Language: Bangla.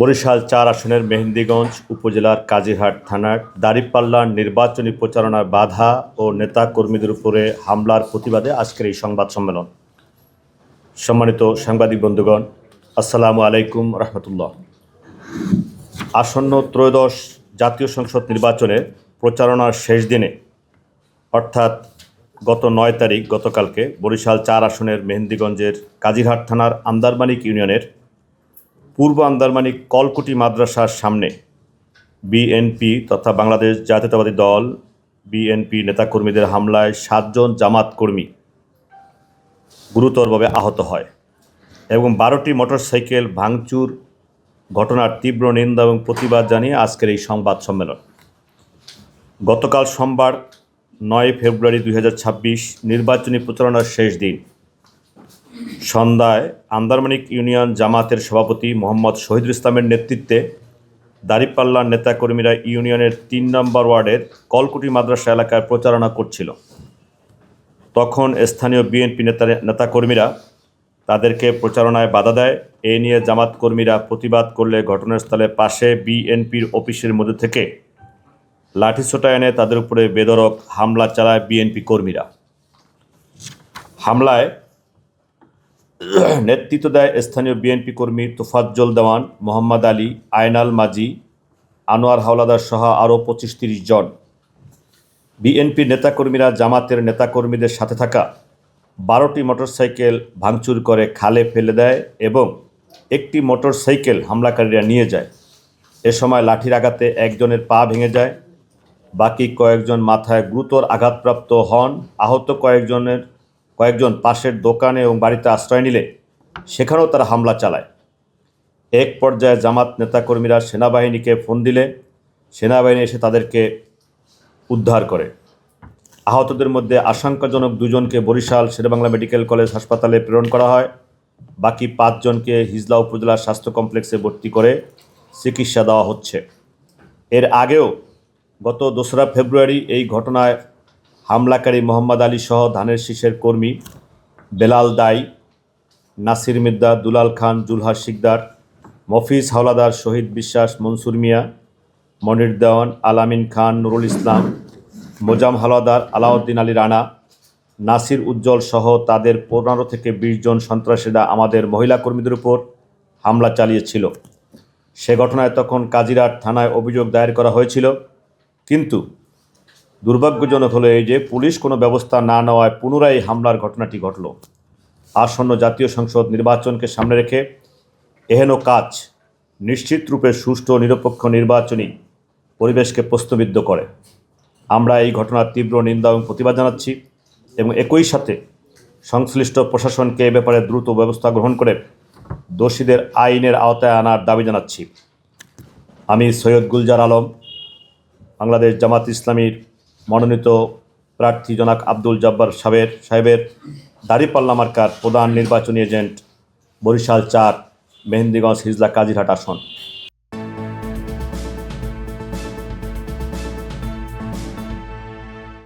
বরিশাল-৪ আসনের মেহেন্দিগঞ্জ উপজেলার কাজিরহাট থানার দাঁড়িপাল্লার নির্বাচনী প্রচারণায় বাধা ও নেতা-কর্মীদের উপরে হামলার প্রতিবাদে আজকের এই সংবাদ সম্মেলন। সম্মানিত সাংবাদিক বন্ধুগণ, আসসালামু আলাইকুম রহমতুল্লাহ। আসন্ন ত্রয়োদশ জাতীয় সংসদ নির্বাচনের প্রচারণার শেষ দিনে অর্থাৎ গত ৯ তারিখ গতকালকে বরিশাল-৪ আসনের মেহেন্দিগঞ্জের কাজিরহাট থানার আন্দারমানিক ইউনিয়নের পূর্ব আন্দারমানিক কলকুটি মাদ্রাসার সামনে বিএনপি তথা বাংলাদেশ জাতীয়তাবাদী দল বিএনপি নেতাকর্মীদের হামলায় ৭ জন জামাত কর্মী গুরুতরভাবে আহত হয় এবং ১২টি মোটরসাইকেল ভাঙচুর ঘটনার তীব্র নিন্দা এবং প্রতিবাদ জানিয়ে আজকের এই সংবাদ সম্মেলন। গতকাল সোমবার ৯ ফেব্রুয়ারি ২০২৬ নির্বাচনী প্রচারণার শেষ দিন সন্ধ্যায় আন্দারমানিক ইউনিয়ন জামাতের সভাপতি মোহাম্মদ শহীদুল ইসলামের নেতৃত্বে দাঁড়িপাল্লার নেতাকর্মীরা ইউনিয়নের ৩ নম্বর ওয়ার্ডের কলকুটি মাদ্রাসা এলাকায় প্রচারণা করছিল। তখন স্থানীয় বিএনপি নেতাকর্মীরা তাদেরকে প্রচারণায় বাধা দেয়। এ নিয়ে জামাত কর্মীরা প্রতিবাদ করলে ঘটনাস্থলে পাশে বিএনপির অফিসের মধ্যে থেকে লাঠিসোঁটা এনে তাদের উপরে বেধড়ক হামলা চালায় বিএনপি কর্মীরা। হামলায় নেতৃত্ব দেয় স্থানীয় বিএনপি কর্মী তোফাজ্জল দেওয়ান, মোহাম্মদ আলী, আয়নাল মাঝি, আনোয়ার হাওলাদার সহ আরও ২৫-৩০ জন। বিএনপির নেতাকর্মীরা জামাতের নেতাকর্মীদের সাথে থাকা ১২টি মোটরসাইকেল ভাঙচুর করে খালে ফেলে দেয় এবং একটি মোটরসাইকেল হামলাকারীরা নিয়ে যায়। এ সময় লাঠির আঘাতে একজনের পা ভেঙে যায়, বাকি কয়েকজন মাথায় গুরুতর আঘাতপ্রাপ্ত হন। আহত কয়েকজন পাশের দোকানে এবং বাড়িতে আশ্রয় নিলে সেখানেও তারা হামলা চালায়। এক পর্যায়ে জামাত নেতাকর্মীরা সেনাবাহিনীকে ফোন দিলে সেনাবাহিনী এসে তাদেরকে উদ্ধার করে। আহতদের মধ্যে আশঙ্কাজনক ২ জনকে বরিশাল শেরেবাংলা মেডিকেল কলেজ হাসপাতালে প্রেরণ করা হয়। বাকি ৫ জনকে হিজলা উপজেলা স্বাস্থ্য কমপ্লেক্সে ভর্তি করে চিকিৎসা দেওয়া হচ্ছে। এর আগেও গত ২রা ফেব্রুয়ারি এই ঘটনায় হামলাকারী মোহাম্মদ আলী সহ ধানের শীষের কর্মী বেলাল দাই, নাসির মির্জা, দুলাল খান, জুলহাস শিকদার, মফিজ হাওলাদার, শহীদ বিশ্বাস, মনসুর মিয়া, মনির দেওয়ান, আলামিন খান, নুরুল ইসলাম, মোজাম হাওলাদার, আলাউদ্দিন আলী রানা, নাসির উজ্জ্বল সহ তাদের ১৫ থেকে ২০ জন সন্ত্রাসীরা আমাদের মহিলা কর্মীদের উপর হামলা চালিয়েছিল। সে ঘটনায় তখন কাজিরহাট থানায় অভিযোগ দায়ের করা হয়েছিল, কিন্তু দুর্ভাগ্যজনক হলো এই যে পুলিশ কোনো ব্যবস্থা না নেওয়ায় পুনরায় হামলার ঘটনাটি ঘটল। আসন্ন জাতীয় সংসদ নির্বাচনকে সামনে রেখে এহেন কাজ নিশ্চিত রূপে সুষ্ঠু ও নিরপেক্ষ নির্বাচনী পরিবেশকে প্রশ্নবিদ্ধ করে। আমরা এই ঘটনার তীব্র নিন্দা এবং প্রতিবাদ জানাচ্ছি এবং একই সাথে সংশ্লিষ্ট প্রশাসনকে এ ব্যাপারে দ্রুত ব্যবস্থা গ্রহণ করে দোষীদের আইনের আওতায় আনার দাবি জানাচ্ছি। আমি সৈয়দ গুলজার আলম, বাংলাদেশ জামাত ইসলামীর মনোনীত প্রার্থী জনাব আব্দুল জব্বার সাহেবের দাঁড়িপাল্লা মার্কার প্রধান নির্বাচনী এজেন্ট, বরিশাল-৪ মেহেন্দিগঞ্জ হিজলা কাজিরহাট আসন।